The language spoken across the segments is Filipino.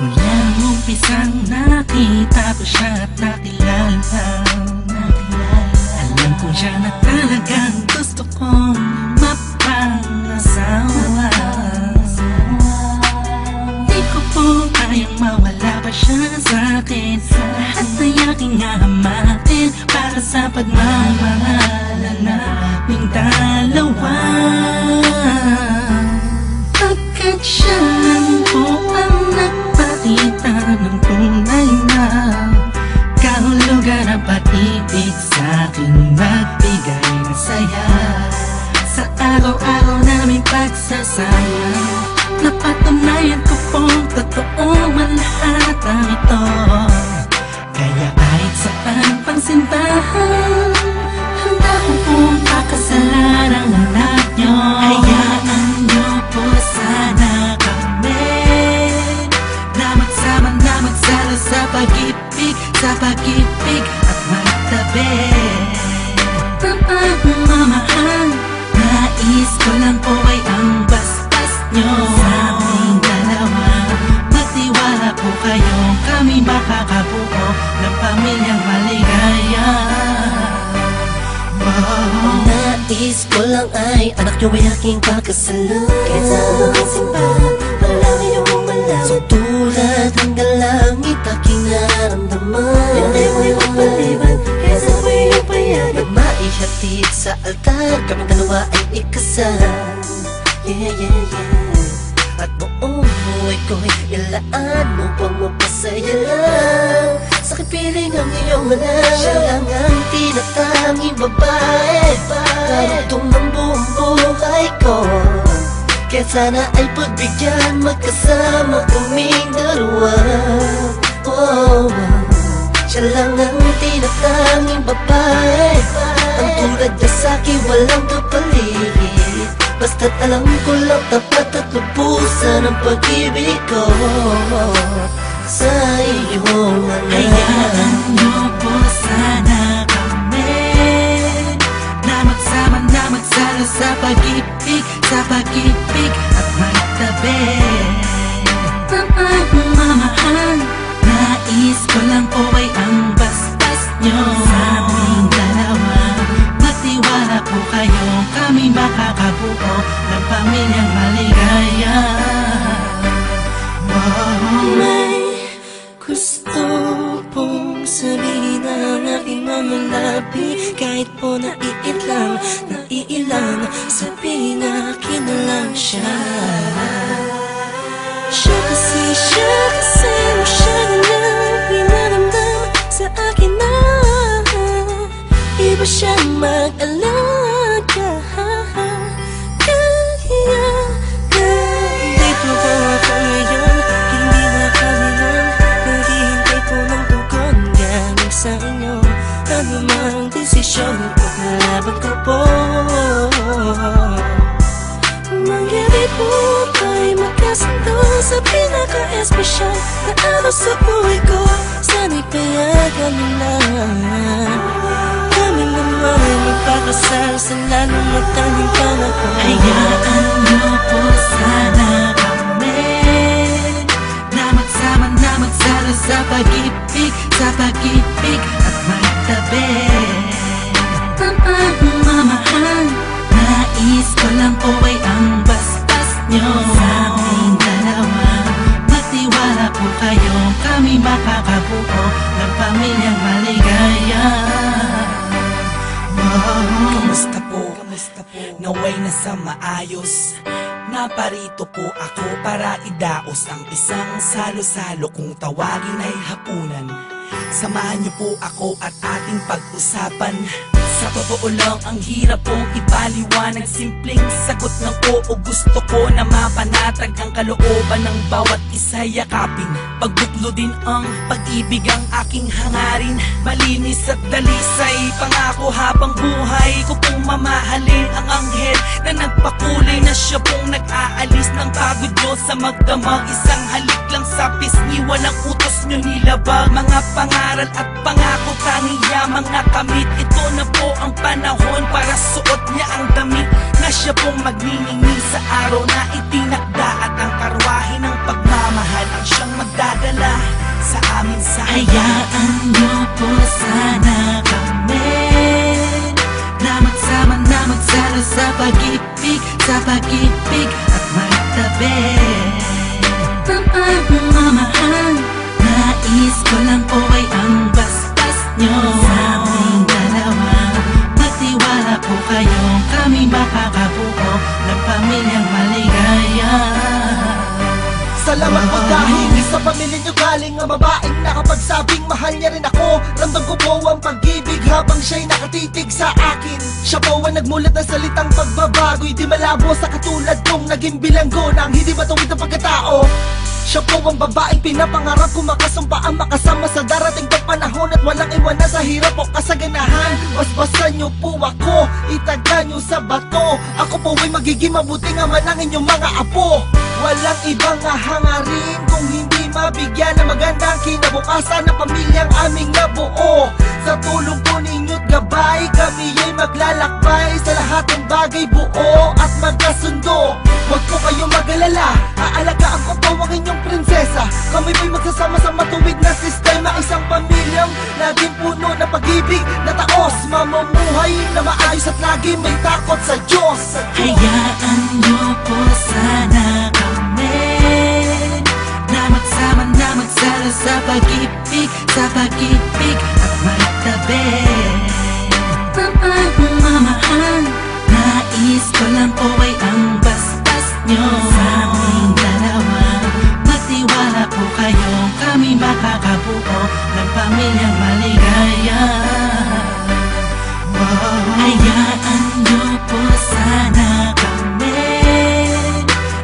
Mula nung umpisang nakita ko siya at nakilala, alam ko siya na talagang gusto kong mapangasawa. Di ko po kayang mawala pa siya sa'kin. Lahat ay aking hahamakin para sa pagmamahalan naming dalawa. Pagkat siya lang po ang nagpakita ng tunay na kahulugan ng pag-ibig sa'king magbigay ng saya sa araw-araw naming pagsasama. Napatunayan ko pong totoo man lahat ang ito. Kaya kahit saan pang simbahan, handa ko pong pakasalan ang anak nyo. Hayaan nyo po sana kami na magsama na magsalo sa pag-ibig at magtabi. Mamahal, nais ko lang po ay ang bastas nyo sa aming dalawa. Magtiwala po kayo, kami makakabuo ng pamilyang maligaya. Nais ko lang ay anak nyo ay aking pagkasalan. Kahit saan ang simbahan, malaki yung malaman. So tulad hanggang langit aking naramdaman. Hindi mo yung paliban, kaya sa mo yung payagan. Maihatid sa altar, kami dalawa ay ikasal. Yeah, yeah, yeah. At buong buhay ko'y ilaan mo pang mapasaya lang. Sa kipiling ang iyong anak, siya lang ang tinatanging babae. Karugtong ng buong buhay ko, kaya sana ay pagbigyan magkasama kaming dalawa. Oh, siya lang ang tinatanging babae. Ang tulad niya sa'kin walang kapalit. Basta't alam ko lang tapat at lubusan ang pag-ibig ko sa iyong anak. Hayaan nyo po sana kami na magsama na magsalo sa pag-ibig at magtabi. Mamahal, nais ko lang po ay ang bastas nyo sa aming dalawa. Magtiwala po kayo, kami makakabuo ng pamilyang maligaya. May gusto pong sabihin ang aking mga labi. Kahit po naiilang, sabihin akin na lang siya. Siya kasi masyado lang pinaramdam sa akin na iba siya mag-alaga. Dito po ako ngayon, hindi makabilang. Naghihintay po ng tugon galing sa inyo. Ano mang desisyon, paglalaban ko po. Mangyari po ba'y magkasundo sa pinaka-espesyal na araw sa buhay ko? Sana'y payagan na kami naman ay magpakasal sa lalong matanging panahon. Hayaan nyo po sana kami na magsama na magsalo sa pag-ibig at magtabi. Mamahal, nais ko lang po ay ang bastas nyo sa aming dalawa. Magtiwala po kayo, kami makakabuo ng pamilyang maligaya. Kamusta po? Naway na sa maayos. Naparito po ako para idaos ang isang salo-salo kung tawagin ay hapunan. Samahan niyo po ako at ating pag-usapan Sa totoo lang, ang hirap pong ipaliwanag. Simpleng sagot ng oo, gusto ko na mapanatag ang kalooban ng bawat isa yakapin. Pagbuklo din ang pag-ibig ang aking hangarin. Malinis at dalisay, pangako habang buhay ko pong mamahalin ang anghel na nagpakulay na siya pong nag-aalis ng pagod nyo sa magdamag. Isang halik lang sa pisngi, walang utos nyo nilabag. Mga pangaral at pangako tanging yamang nakamit. Ito na po ang panahon para suot niya ang damit na siya pong magniningning sa araw na itinakda. At ang karwahe ng pagmamahal ang siyang magdadala sa amin sa Hayaan niyo po sana kami na magsama na magsalo sa pag-ibig at magtabi. Ang pagmamahal, nais ko lang po ay ang basbas nyo sa aming dalawa. Magtiwala po kayo, kami makakabuo ng pamilyang maligaya. Salamat po dahil sa pamilya nyo galing ang babaeng nakapagsabing mahal niya rin ako. Ramdam ko po ang pag-ibig habang siya'y nakatitig sa akin. Siya po ang nagmulat ng salitang pagbabago'y di malabo sa katulad kong naging bilanggo ng hindi matuwid ang pagkatao. Siya po ang babaeng pinapangarap ko, makasumpa ang makasama sa darating pang panahon at walang iwanan sa hirap o kasaganahan. Basbasan niyo po ako, itaga niyo sa bato. Ako po ay magiging mabuting ama ng inyong mga apo. Walang ibang hangarin kung hindi mabigyan ng magandang kinabukasan ng pamilyang aming nabuo. Sa tulong po ninyo't gabay, kami ay maglalakbay sa lahat ng bagay, buo at magkasundo. Huwag po kayong mag-alala, aalagaan ko po ang inyong prinsesa. Kami po'y magsasama sa matuwid na sistema, isang pamilyang laging puno ng pag-ibig na taos, mamumuhay na maayos at lagi may takot sa Diyos. Hayaan niyo po sana kami na magsama na magsalo sa pag-ibig at magtabi. Ang pagmamahal, nais ko lang po ay ang basbas nyo sa aming dalawa. Magtiwala po kayo, kami makakabuo ng pamilyang maligaya. Hayaan niyo po sana kami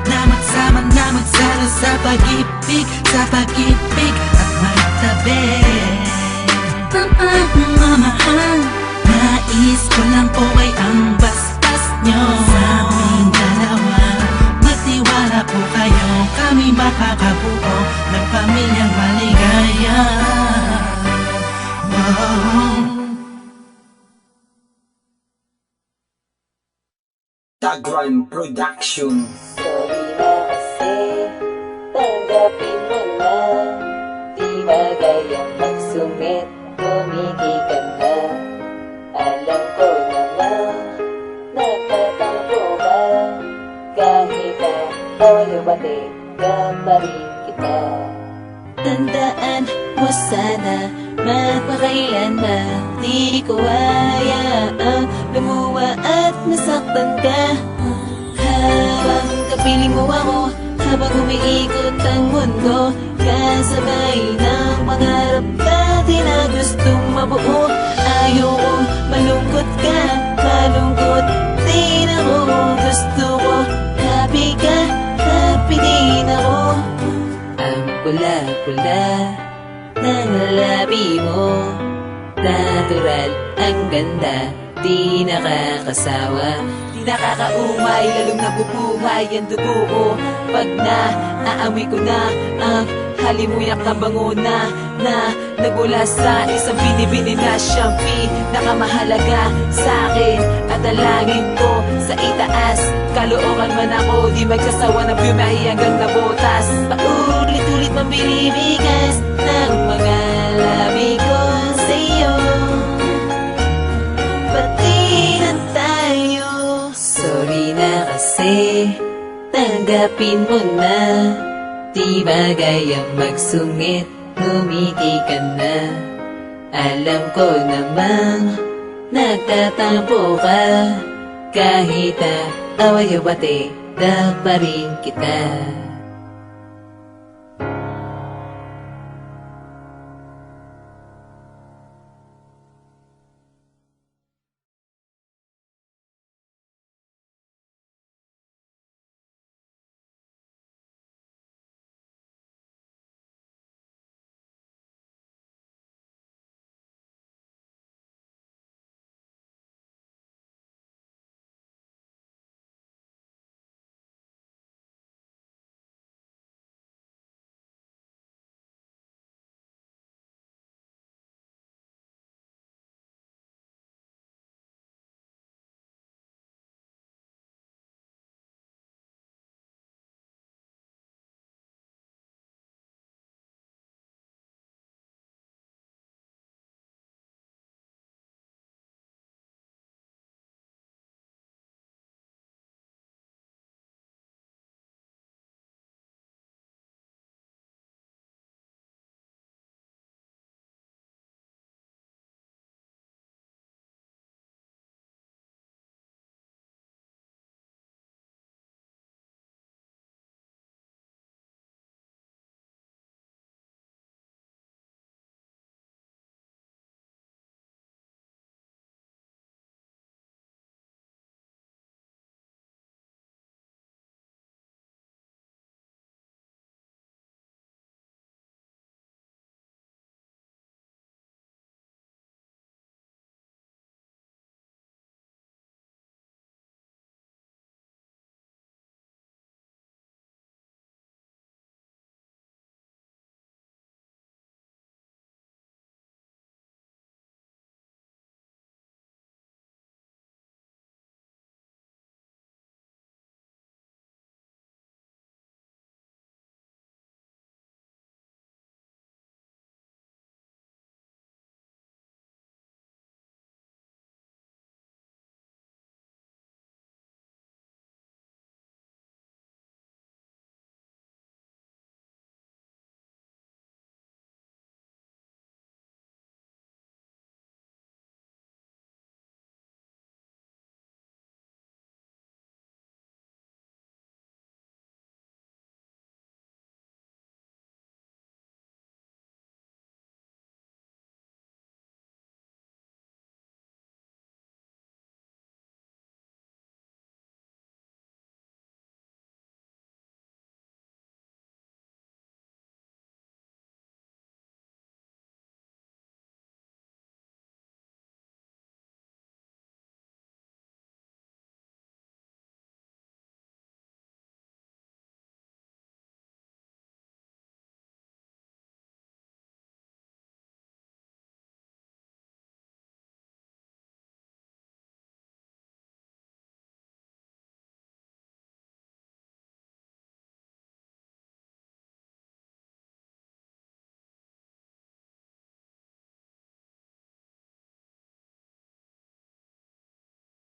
na magsama na magsalo sa pag-ibig at magtabi. Ang pagmamahal, nais ko lang po ay ang basbas nyo sa aming dalawa. Magtiwala po kayo, kami makakabuo ng pamilyang maligaya. Tagrime Production. Sorry na kasi, tanggapin mo na. Di magayang magsumit, tumigi ka na. Alam ko naman, nagtatampo ka. Kahit na todo bati, pa rin kita. Tandaan mo sana, magpakailanman di ko hayaang lumuwa at nasaktan ka. Habang kapiling mo ako, habang umiikot ang mundo, kasabay ng pangarap dati na gustong mabuo. Ayoko malungkot ka, malungkot din ako. Gusto ko happy ka, happy din ako. Ang pula-pula ng labi mo, natural ang ganda, di nakakasawa. Di nakakaumay, lalong nabubuhay ang dugo ko. Pag naaamoy ko na ang halimuyak na bango na nagmula sa isang binibini na siyang pinakamahalaga sa'kin. At dalangin ko sa itaas, kalookan man ako, di magkasawa ng bumahi hanggang nabotas. Paulit-ulit mang binibigas ng mga labi ko sa'yo. Pati na tayo. Sorry na kasi, tanggapin mo na. Di bagay ang magsungit, humiti ka na. Alam ko namang nagtatampo ka. Kahit na away o bati, pa rin kita.